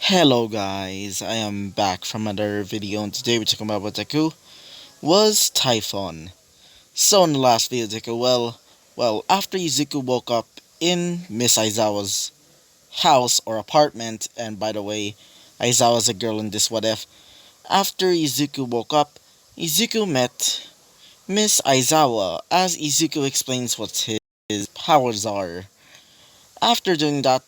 Hello guys, I am back from another video and today we're talking about what deku was Typhon. So in the last video deku, after Izuku woke up in Miss Aizawa's house or apartment, and by the way, Aizawa's a girl in this what if, after Izuku woke up, Izuku met Miss Aizawa as Izuku explains what his powers are. After doing that,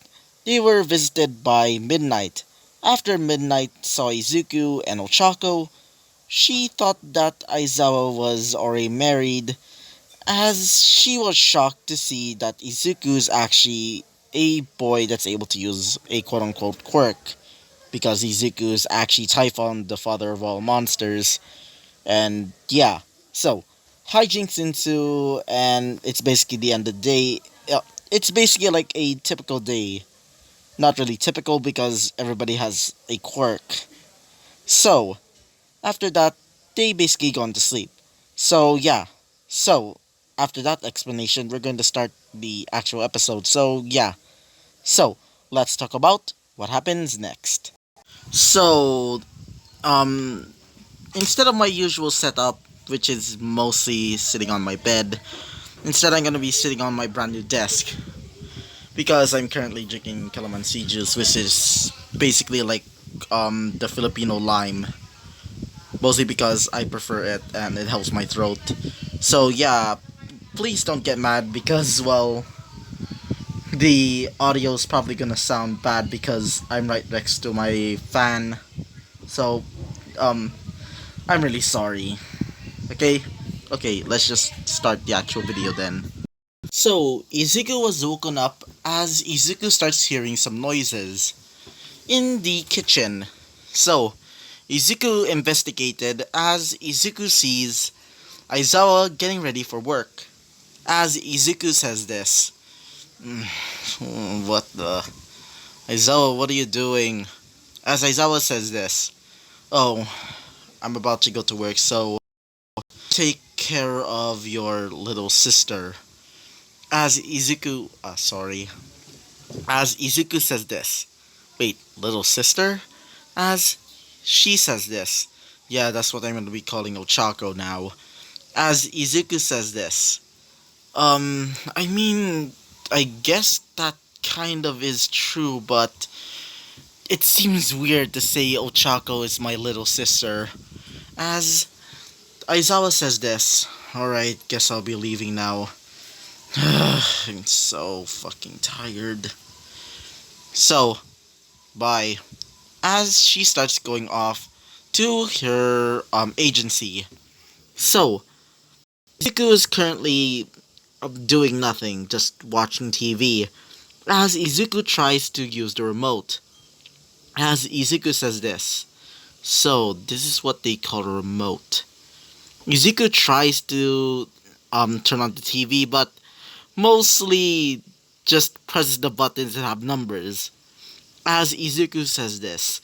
they were visited by Midnight. After Midnight saw Izuku and Ochako, she thought that Aizawa was already married, as she was shocked to see that Izuku is actually a boy that's able to use a quote-unquote quirk, because Izuku is actually Typhon, the father of all monsters, and yeah. So, hijinks ensue, and it's basically the end of the day. It's basically like a typical day. Not really typical because everybody has a quirk. So, after that, they basically gone to sleep. So, yeah. So, after that explanation, we're going to start the actual episode. So, yeah. So, let's talk about what happens next. So, um, instead of my usual setup, which is mostly sitting on my bed, instead I'm gonna be sitting on my brand new desk because I'm currently drinking calamansi juice, which is basically like the Filipino lime, mostly because I prefer it and it helps my throat. So yeah, please don't get mad because the audio is probably gonna sound bad because I'm right next to my fan. So um I'm really sorry. Okay? Okay, let's just start the actual video then. So, Izuku was woken up as Izuku starts hearing some noises in the kitchen. So, Izuku investigated as Izuku sees Aizawa getting ready for work. As Izuku says this, what the? Aizawa, what are you doing? As Aizawa says this, oh, I'm about to go to work, so take care of your little sister. As Izuku, as Izuku says this, wait, little sister? As she says this, yeah, that's what I'm going to be calling Ochako now. As Izuku says this, I mean, I guess that kind of is true, but it seems weird to say Ochako is my little sister. As Aizawa says this, alright, guess I'll be leaving now. I'm so fucking tired. So, bye. As she starts going off to her agency. So, Izuku is currently doing nothing, just watching TV. As Izuku tries to use the remote. As Izuku says this. So, this is what they call a remote. Izuku tries to turn on the TV, but mostly just presses the buttons that have numbers. As Izuku says this,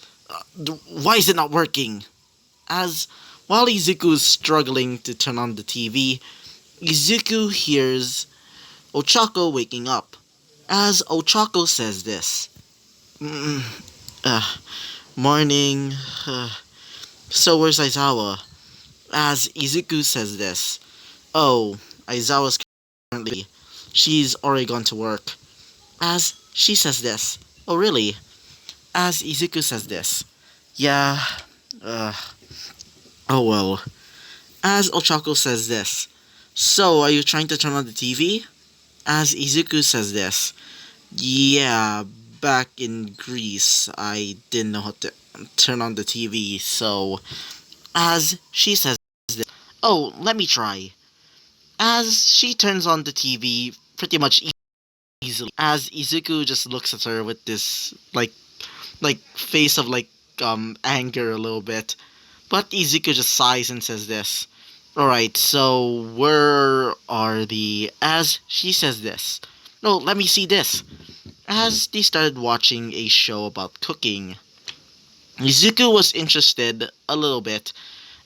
why is it not working? As while Izuku is struggling to turn on the TV, Izuku hears Ochako waking up. As Ochako says this, mm, uh, morning. So where's Aizawa? As Izuku says this, oh, Aizawa's currently. She's already gone to work. As she says this, oh really? As Izuku says this, yeah, uh, oh well. As Ochako says this, so are you trying to turn on the TV? As Izuku says this, yeah, back in Greece, I didn't know how to turn on the TV, so. As she says this, oh, let me try. As she turns on the TV pretty much easily, as Izuku just looks at her with this, like face of anger a little bit. But Izuku just sighs and says this. Alright, so where are the... As she says this. No, let me see this. As they started watching a show about cooking, Izuku was interested a little bit,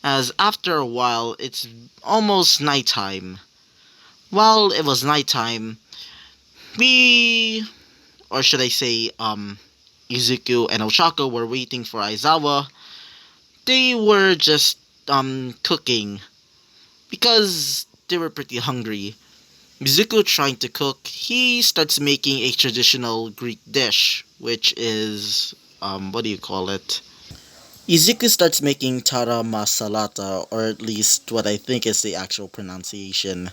as after a while it's almost nighttime. While it was nighttime, we... or should I say, Izuku and Ochako were waiting for Aizawa, they were just cooking because they were pretty hungry. Izuku trying to cook, he starts making a traditional Greek dish, which is what do you call it? Izuku starts making tara masalata, or at least what I think is the actual pronunciation.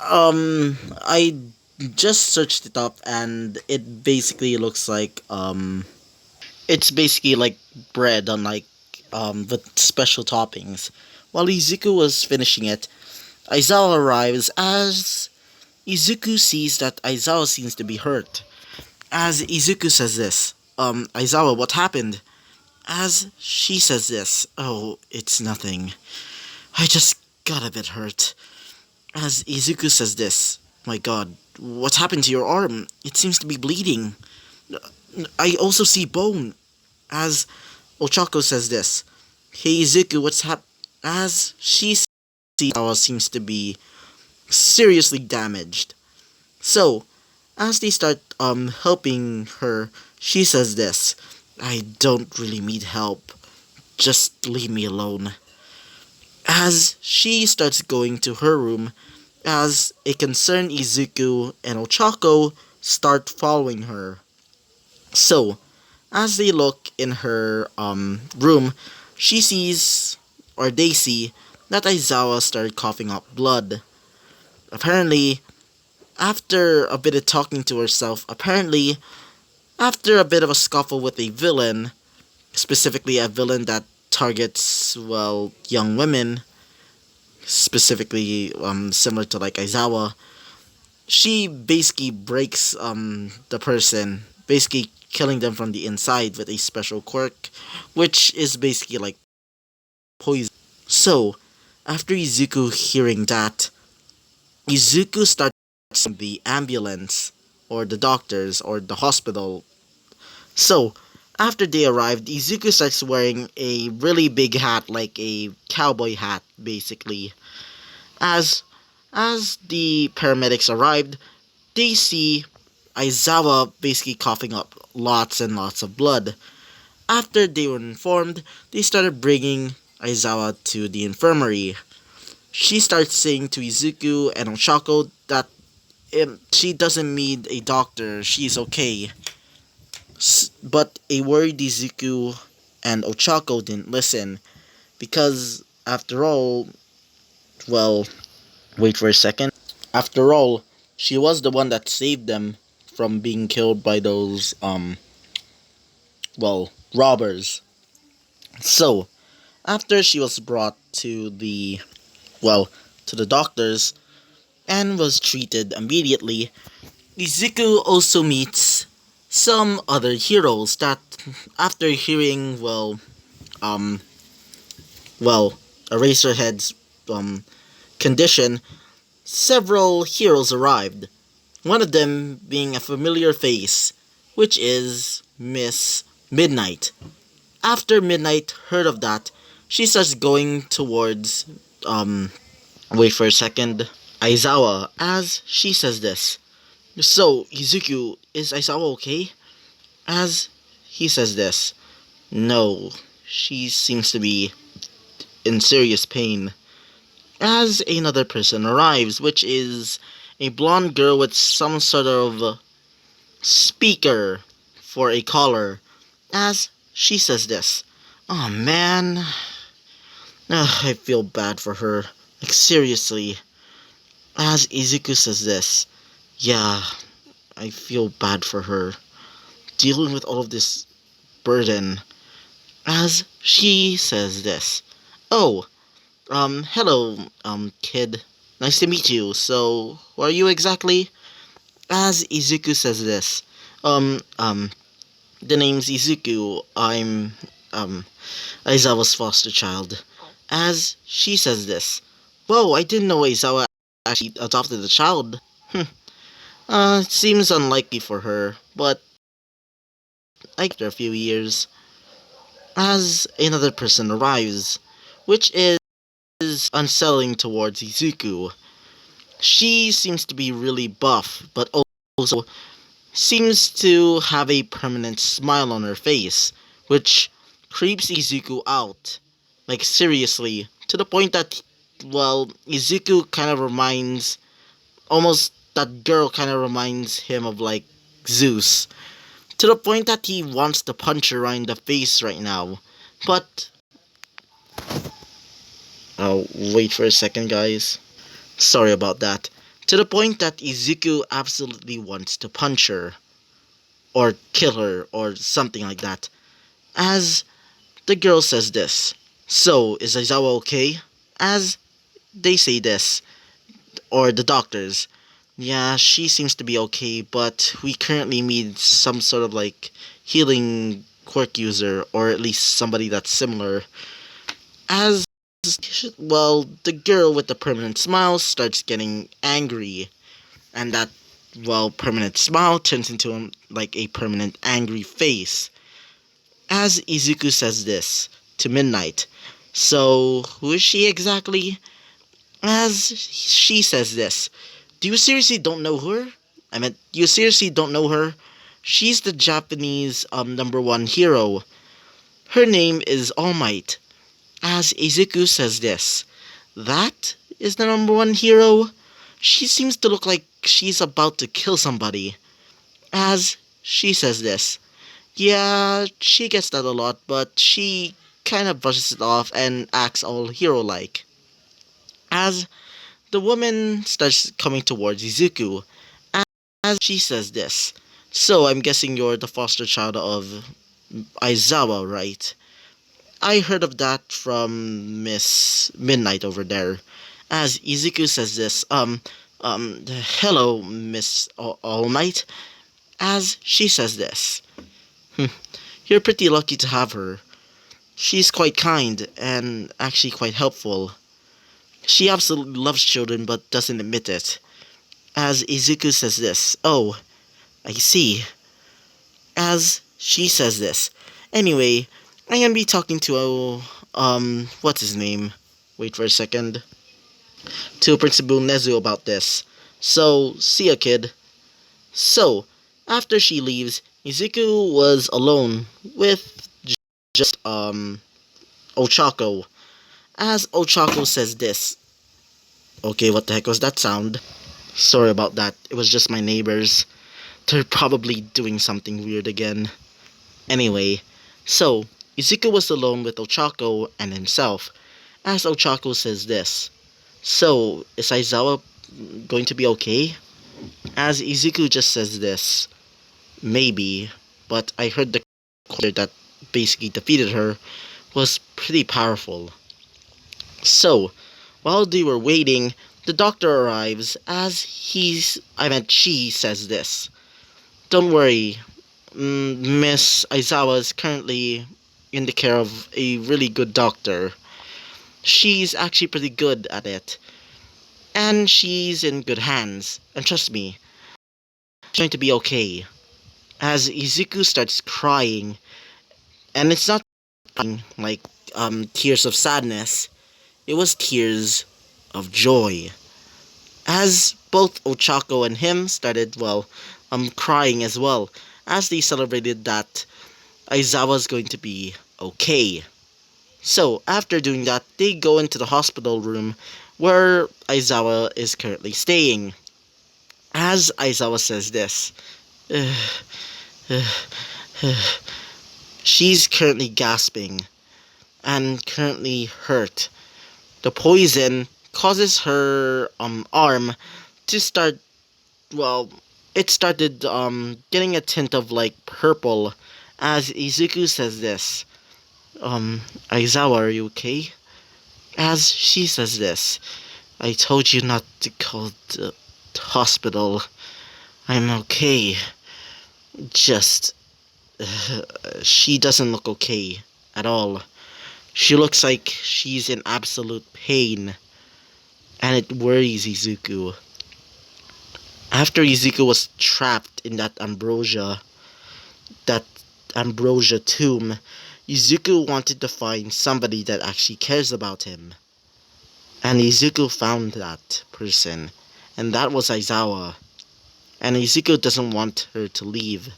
I just searched it up and it basically looks like it's basically like bread on like with special toppings. While Izuku was finishing it, Aizawa arrives as Izuku sees that Aizawa seems to be hurt. As Izuku says this, Aizawa, what happened? As she says this, oh, it's nothing. I just got a bit hurt. As Izuku says this, my god, what happened to your arm? It seems to be bleeding. I also see bone. As Ochako says this, hey Izuku, what's As she sees Aizawa seems to be seriously damaged. So, as they start helping her, she says this, I don't really need help. Just leave me alone. As she starts going to her room, as a concerned Izuku and Ochako start following her. So, as they look in her room, she sees, or they see, that Aizawa started coughing up blood. Apparently, after a bit of talking to herself, after a bit of a scuffle with a villain, specifically a villain that targets, well, young women, specifically similar to like Aizawa, she basically breaks the person, basically killing them from the inside with a special quirk, which is basically like poison. So, after Izuku hearing that, Izuku starts the ambulance, or the doctors, or the hospital. So, after they arrived, Izuku starts wearing a really big hat, like a cowboy hat, basically. As as the paramedics arrived, they see Aizawa basically coughing up lots and lots of blood. After they were informed, they started bringing Aizawa to the infirmary. She starts saying to Izuku and Oshako that she doesn't need a doctor, she's okay. But a worried Izuku and Ochako didn't listen because, after all, well, wait for a second. After all, she was the one that saved them from being killed by those, well, robbers. So, after she was brought to well, to the doctors and was treated immediately, Izuku also meets some other heroes that, after hearing, um, well, Eraserhead's, condition, several heroes arrived. One of them being a familiar face, which is Miss Midnight. After Midnight heard of that, she starts going towards, wait for a second, Aizawa, as she says this. So, Izuku, is Aizawa okay? As he says this. No, she seems to be in serious pain. As another person arrives, which is a blonde girl with some sort of speaker for a collar, as she says this. Oh man, I feel bad for her. Like seriously. As Izuku says this. Yeah, I feel bad for her. Dealing with all of this burden. As she says this. Oh, hello, kid. Nice to meet you. So, who are you exactly? As Izuku says this. Um, um, the name's Izuku. I'm, Aizawa's foster child. As she says this. Whoa, I didn't know Aizawa actually adopted a child. It seems unlikely for her, but after a few years, as another person arrives, which is unsettling towards Izuku. She seems to be really buff, but also seems to have a permanent smile on her face, which creeps Izuku out. Like, seriously, to the point that, well, Izuku kind of reminds, almost, that girl kind of reminds him of, like, Zeus. To the point that he wants to punch her right in the face right now. But, oh, wait for a second, guys. Sorry about that. To the point that Izuku absolutely wants to punch her, or kill her, or something like that. As the girl says this. So, is Aizawa okay? As they say this, or the doctors. Yeah, she seems to be okay, but we currently need some sort of like healing quirk user, or at least somebody that's similar. As well, the girl with the permanent smile starts getting angry, and that, well, permanent smile turns into like a permanent angry face. As Izuku says this to Midnight. So, who is she exactly? As she says this. Do you seriously don't know her? I mean, you seriously don't know her? She's the Japanese number one hero. Her name is All Might. As Izuku says this. That is the number one hero? She seems to look like she's about to kill somebody. As she says this. Yeah, she gets that a lot, but she kind of brushes it off and acts all hero-like. As the woman starts coming towards Izuku, as she says this. So, I'm guessing you're the foster child of Aizawa, right? I heard of that from Miss Midnight over there. As Izuku says this, hello, Miss All Might. As she says this. You're pretty lucky to have her. She's quite kind and actually quite helpful. She absolutely loves children but doesn't admit it. As Izuku says this, oh, I see. As she says this. Anyway, I'm gonna be talking to, what's his name? Wait for a second. To Principal Nezu about this. So, see ya, kid. So, after she leaves, Izuku was alone with just, Ochako. As Ochako says this. Okay, what the heck was that sound? Sorry about that. It was just my neighbors. They're probably doing something weird again. Anyway, so, Izuku was alone with Ochako and himself, as Ochako says this. So, is Aizawa going to be okay? As Izuku just says this. Maybe, but I heard the quarter that basically defeated her was pretty powerful. So, while they were waiting, the doctor arrives as she says this. Don't worry, Miss Aizawa is currently in the care of a really good doctor. She's actually pretty good at it. And she's in good hands. And trust me, she's going to be okay. As Izuku starts crying, and it's not crying like tears of sadness, it was tears of joy. As both Ochako and him started, well, crying as well, as they celebrated that Aizawa's going to be okay. So, after doing that, they go into the hospital room where Aizawa is currently staying. As Aizawa says this, she's currently gasping and currently hurt. The poison causes her arm to start, well, it started getting a tint of like purple as Izuku says this. Aizawa, are you okay? As she says this. I told you not to call the hospital. I'm okay. Just, she doesn't look okay at all. She looks like she's in absolute pain. And it worries Izuku. After Izuku was trapped in that ambrosia tomb, Izuku wanted to find somebody that actually cares about him. And Izuku found that person, and that was Aizawa. and Izuku doesn't want her to leave.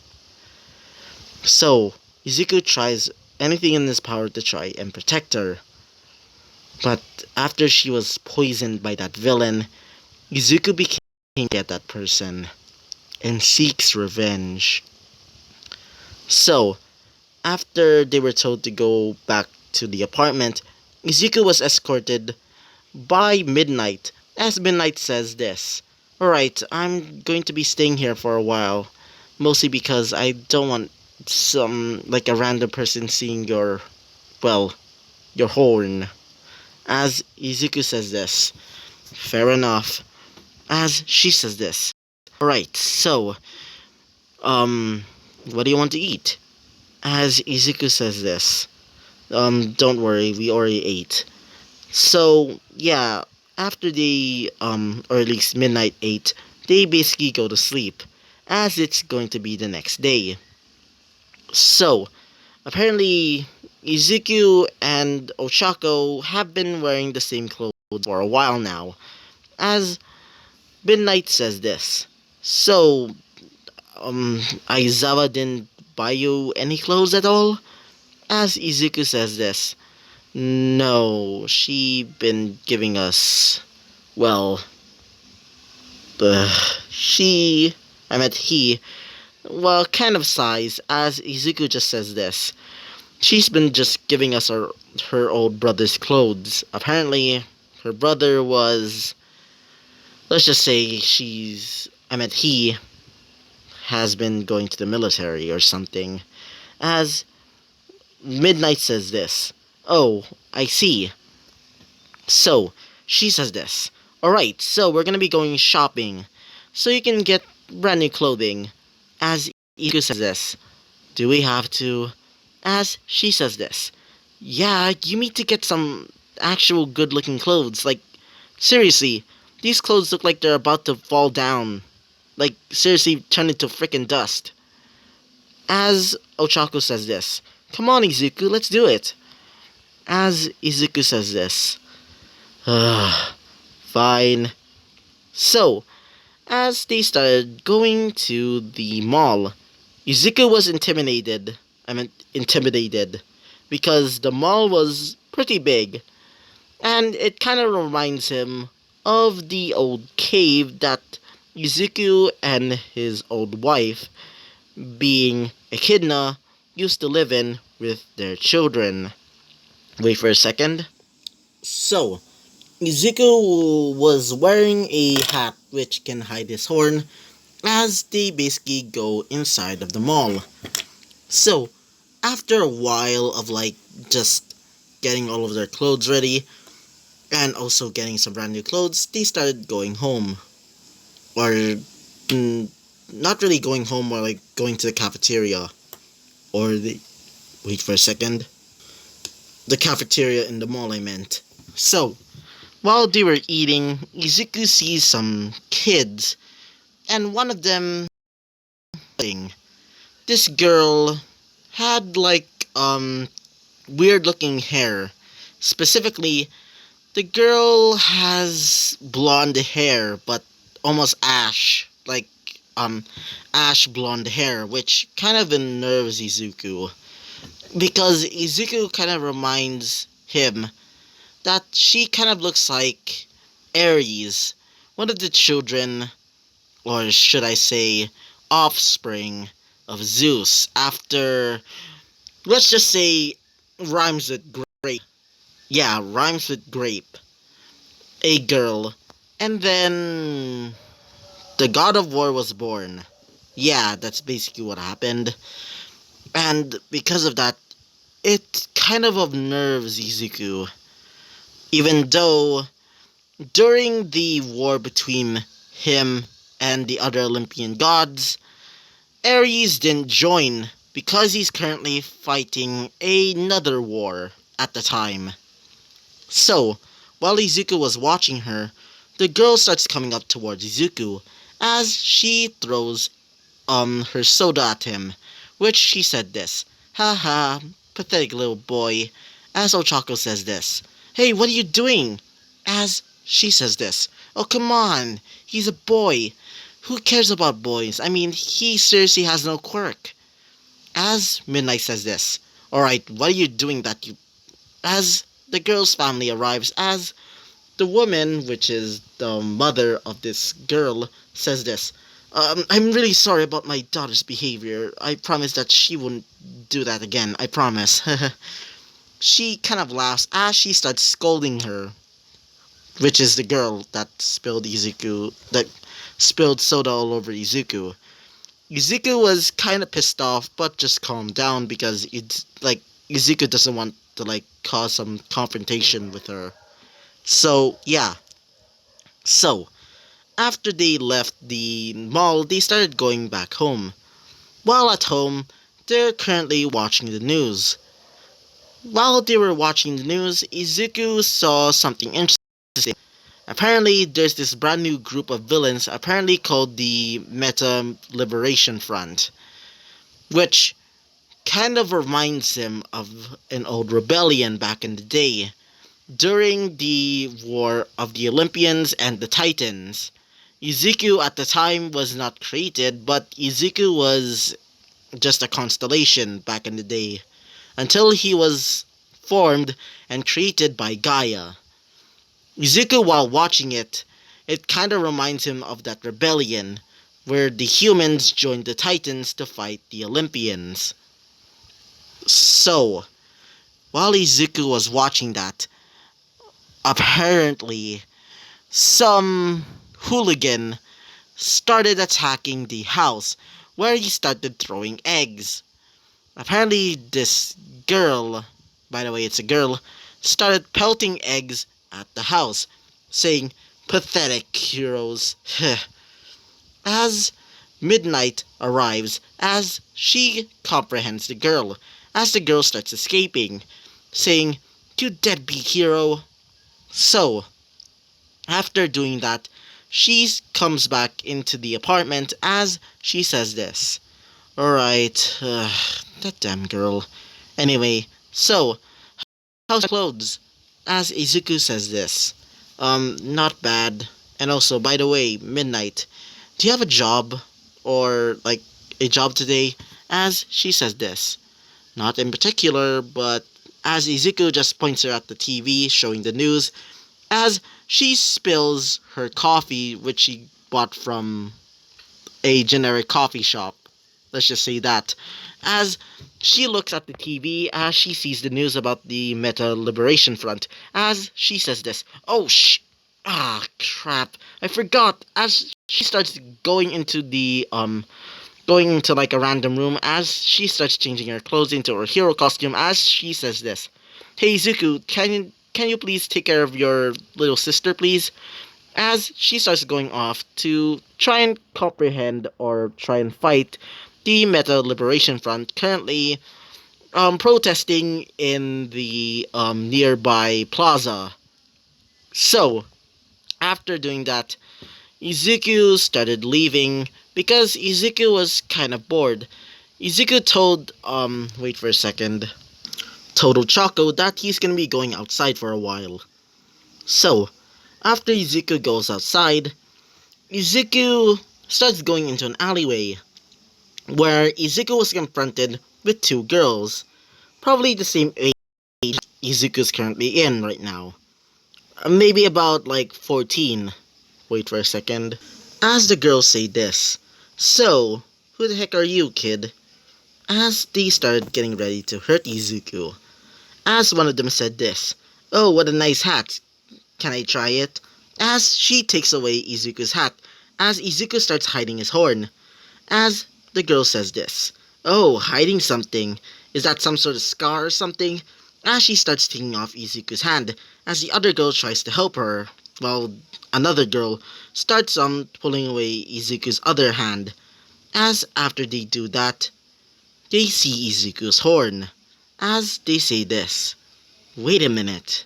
So, Izuku tries anything in his power to try and protect her. But after she was poisoned by that villain, Izuku became at that person and seeks revenge. So, after they were told to go back to the apartment, Izuku was escorted by Midnight, as Midnight says this. Alright, I'm going to be staying here for a while, mostly because I don't want like a random person seeing well, your horn. As Izuku says this. Fair enough. As she says this. Alright, so, what do you want to eat? As Izuku says this. Don't worry, we already ate. So, yeah, after they, or at least Midnight ate, they basically go to sleep, as it's going to be the next day. So, apparently, Izuku and Ochako have been wearing the same clothes for a while now, as Midnight says this. So, Aizawa didn't buy you any clothes at all? As Izuku says this. No, she been giving us, well, she, I meant he, well, kind of sighs, as Izuku just says this. She's been just giving us her old brother's clothes. Apparently, her brother was, let's just say I meant he has been going to the military or something. As Midnight says this. Oh, I see. So, she says this. Alright, so we're gonna be going shopping, so you can get brand new clothing. As Iku says this. Do we have to? As she says this. Yeah, you need to get some actual good looking clothes. Like, seriously, these clothes look like they're about to fall down. Like, seriously, turn into frickin' dust. As Ochako says this. Come on, Izuku, let's do it. As Izuku says this. Fine. So, as they started going to the mall, Izuku was intimidated because the mall was pretty big, and it kind of reminds him of the old cave that Izuku and his old wife, being Echidna, used to live in with their children. Wait for a second. So, Izuku was wearing a hat which can hide his horn as they basically go inside of the mall. So, after a while of just getting all of their clothes ready and also getting some brand new clothes, they started going home. Or, not really going home, more like going to the cafeteria. Or wait for a second. The cafeteria in the mall, I meant. So, while they were eating, Izuku sees some kids, and one of them, this girl had weird looking hair. Specifically, the girl has blonde hair, but almost ash blonde hair, which kind of unnerves Izuku. Because Izuku kind of reminds him that she kind of looks like Ares, one of the children, or should I say, offspring of Zeus, after, let's just say, rhymes with grape. Yeah, rhymes with grape. A girl. And then the god of war was born. Yeah, that's basically what happened. And because of that, it kind of unnerves Izuku. Even though during the war between him and the other Olympian gods, Ares didn't join because he's currently fighting another war at the time. So, while Izuku was watching her, the girl starts coming up towards Izuku as she throws her soda at him, which she said this. Haha, pathetic little boy. As Ochako says this. Hey, what are you doing? As she says this. Oh, come on. He's a boy. Who cares about boys? I mean, he seriously has no quirk. As Midnight says this, alright, what are you doing that you. As the girl's family arrives, as the woman, which is the mother of this girl, says this. I'm really sorry about my daughter's behavior. I promise that she wouldn't do that again. I promise. She kind of laughs as she starts scolding her, which is the girl that spilled soda all over Izuku. Izuku was kind of pissed off, but just calmed down because it's like Izuku doesn't want to like cause some confrontation with her. So yeah. So after they left the mall, they started going back home. While at home, they're currently watching the news. While they were watching the news, Izuku saw something interesting. Apparently, there's this brand new group of villains, apparently called the Meta Liberation Front, which kind of reminds him of an old rebellion back in the day, during the War of the Olympians and the Titans. Izuku at the time was not created, but Izuku was just a constellation back in the day, until he was formed and created by Gaia. Izuku, while watching it, it kind of reminds him of that rebellion, where the humans joined the Titans to fight the Olympians. So, while Izuku was watching that, apparently some hooligan started attacking the house, where he started throwing eggs. Apparently, this girl, by the way, it's a girl, started pelting eggs at the house, saying, "Pathetic heroes." As midnight arrives, as she comprehends the girl, as the girl starts escaping, saying, "You deadbeat hero." So, after doing that, she comes back into the apartment as she says this. Alright, that damn girl. Anyway, so, how's clothes? As Izuku says this. Not bad. And also, by the way, Midnight, do you have a job? Or, like, a job today? As she says this. Not in particular, but as Izuku just points her at the TV showing the news, as she spills her coffee, which she bought from a generic coffee shop. Let's just say that. As she looks at the TV, as she sees the news about the Meta Liberation Front, as she says this, "Oh, crap, I forgot." As she starts going into like a random room, as she starts changing her clothes into her hero costume, as she says this, "Hey, Zuku, can you please take care of your little sister, please?" As she starts going off to try and comprehend or try and fight the Meta Liberation Front, currently protesting in the nearby plaza. So, after doing that, Izuku started leaving because Izuku was kind of bored. Izuku told, wait for a second, Total Choco that he's gonna be going outside for a while. So, after Izuku goes outside, Izuku starts going into an alleyway, where Izuku was confronted with two girls, probably the same age Izuku's currently in right now. Maybe about like 14. Wait for a second. As the girls say this, "So, who the heck are you, kid?" As they started getting ready to hurt Izuku. As one of them said this, "Oh, what a nice hat. Can I try it?" As she takes away Izuku's hat, as Izuku starts hiding his horn. As the girl says this, "Oh, hiding something. Is that some sort of scar or something?" As she starts taking off Izuku's hand, as the other girl tries to help her, while another girl starts pulling away Izuku's other hand. As after they do that, they see Izuku's horn. As they say this, "Wait a minute.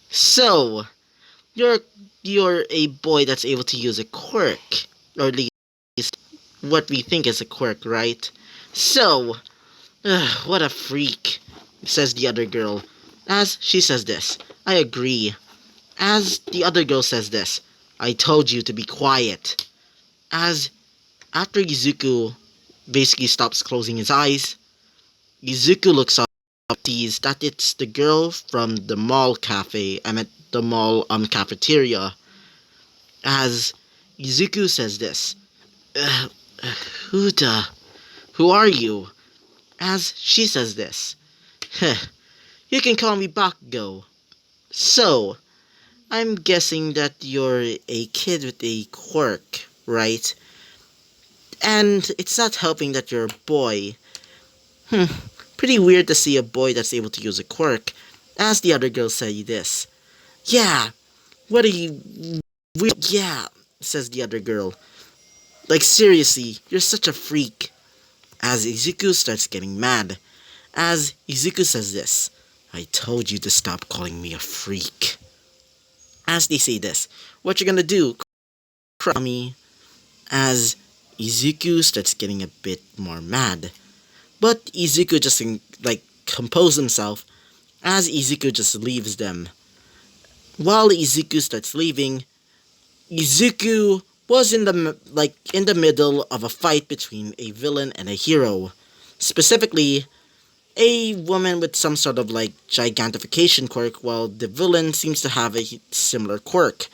So, you're you're a boy that's able to use a quirk, or at least what we think is a quirk, right? So, what a freak," says the other girl. As she says this, "I agree." As the other girl says this, "I told you to be quiet." As after Izuku basically stops closing his eyes, Izuku looks up, sees that it's the girl from the mall cafe. I meant the mall cafeteria. As Izuku says this, uh, who the, who are you? As she says this, you can call me Bakugo. So, I'm guessing that you're a kid with a quirk, right? And it's not helping that you're a boy. Hmm, pretty weird to see a boy that's able to use a quirk. As the other girl say this. Yeah, what are you... Yeah, says the other girl. Like seriously, you're such a freak. As Izuku starts getting mad. As Izuku says this. I told you to stop calling me a freak. As they say this, what you gonna do? Cry me. As Izuku starts getting a bit more mad. But Izuku just compose himself as Izuku just leaves them. While Izuku starts leaving, Izuku was in the middle of a fight between a villain and a hero. Specifically, a woman with some sort of gigantification quirk, while the villain seems to have a similar quirk.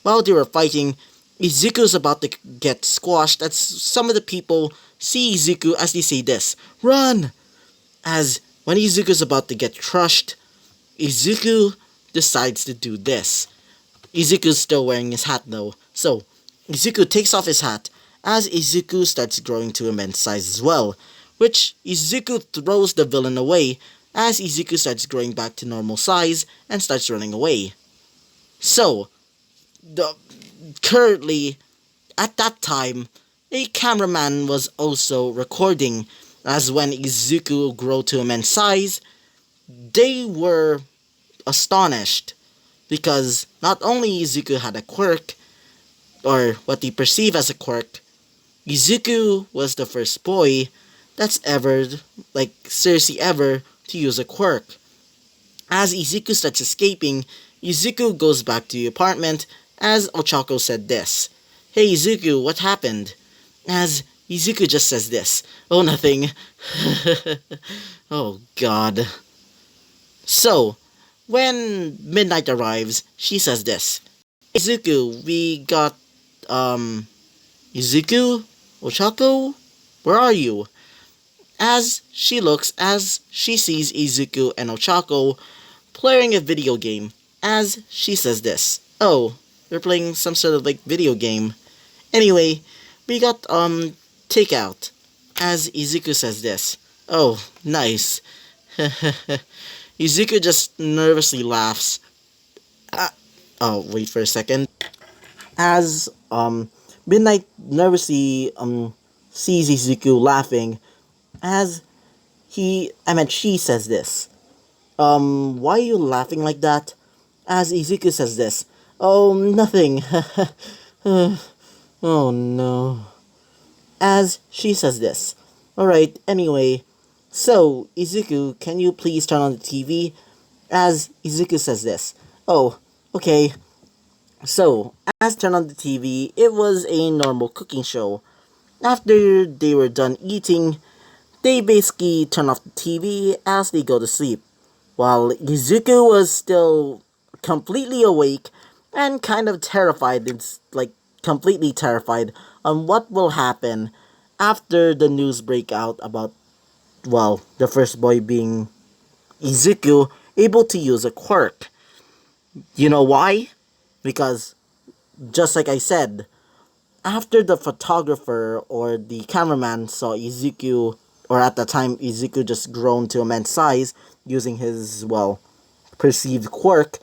While they were fighting, Izuku's about to get squashed as some of the people see Izuku as they say this, "Run!" As when Izuku's about to get crushed, Izuku decides to do this. Izuku's still wearing his hat though, so Izuku takes off his hat as Izuku starts growing to immense size as well, which Izuku throws the villain away as Izuku starts growing back to normal size and starts running away. So, the, currently, at that time, a cameraman was also recording as when Izuku grew to immense size, they were astonished because not only Izuku had a quirk, or what they perceive as a quirk, Izuku was the first boy that's ever, seriously ever, to use a quirk. As Izuku starts escaping, Izuku goes back to the apartment as Ochako said this. Hey Izuku, what happened? As Izuku just says this. Oh, nothing. Oh, God. So, when midnight arrives, she says this. Izuku, we got, Izuku? Ochako? Where are you? As she sees Izuku and Ochako playing a video game, as she says this. Oh, they're playing some sort of video game. Anyway, we got takeout. As Izuku says this. Oh, nice. Izuku just nervously laughs. Oh, wait for a second. As Midnight nervously sees Izuku laughing, as she says this. Why are you laughing like that? As Izuku says this. Oh, nothing. Oh no. As she says this. Alright, anyway. So, Izuku, can you please turn on the TV? As Izuku says this. Oh, okay. So, as turned on the TV, it was a normal cooking show. After they were done eating, they basically turn off the TV as they go to sleep, while Izuku was still completely awake and kind of terrified, completely terrified on what will happen after the news break out about, well, the first boy being Izuku able to use a quirk. You know why? Because, just like I said, after the photographer or the cameraman saw Izuku, or at the time Izuku just grown to immense size using his, well, perceived quirk,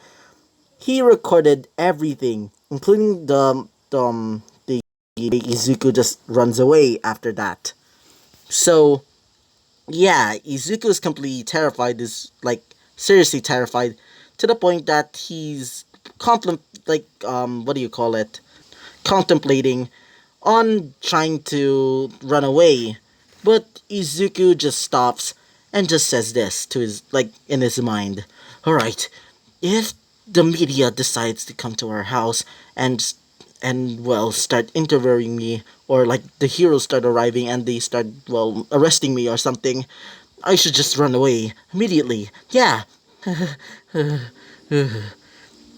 he recorded everything, including the Izuku just runs away after that. So, yeah, Izuku is completely terrified, seriously terrified, to the point that he's what do you call it? Contemplating on trying to run away. But Izuku just stops and just says this to his, in his mind. Alright, if the media decides to come to our house and and well start interviewing me, or like the heroes start arriving and they start arresting me or something, I should just run away immediately. Yeah.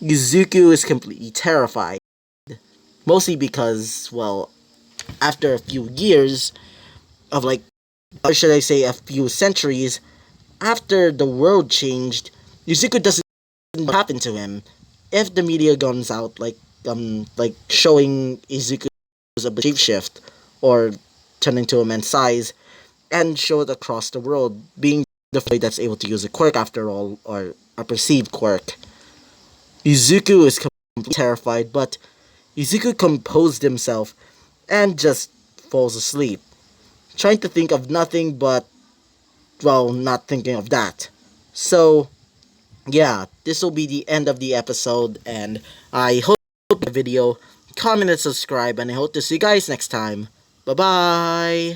Izuku is completely terrified, mostly because after a few years of or should I say a few centuries after the world changed, Izuku doesn't know what happened to him. If the media comes out showing Izuku's ability to shapeshift or turn into a man's size and show it across the world, being the boy that's able to use a quirk after all, or a perceived quirk. Izuku is completely terrified, but Izuku composed himself and just falls asleep, trying to think of nothing but, not thinking of that. So, yeah, this will be the end of the episode, and I hope the video, comment and subscribe, and I hope to see you guys next time. Bye bye!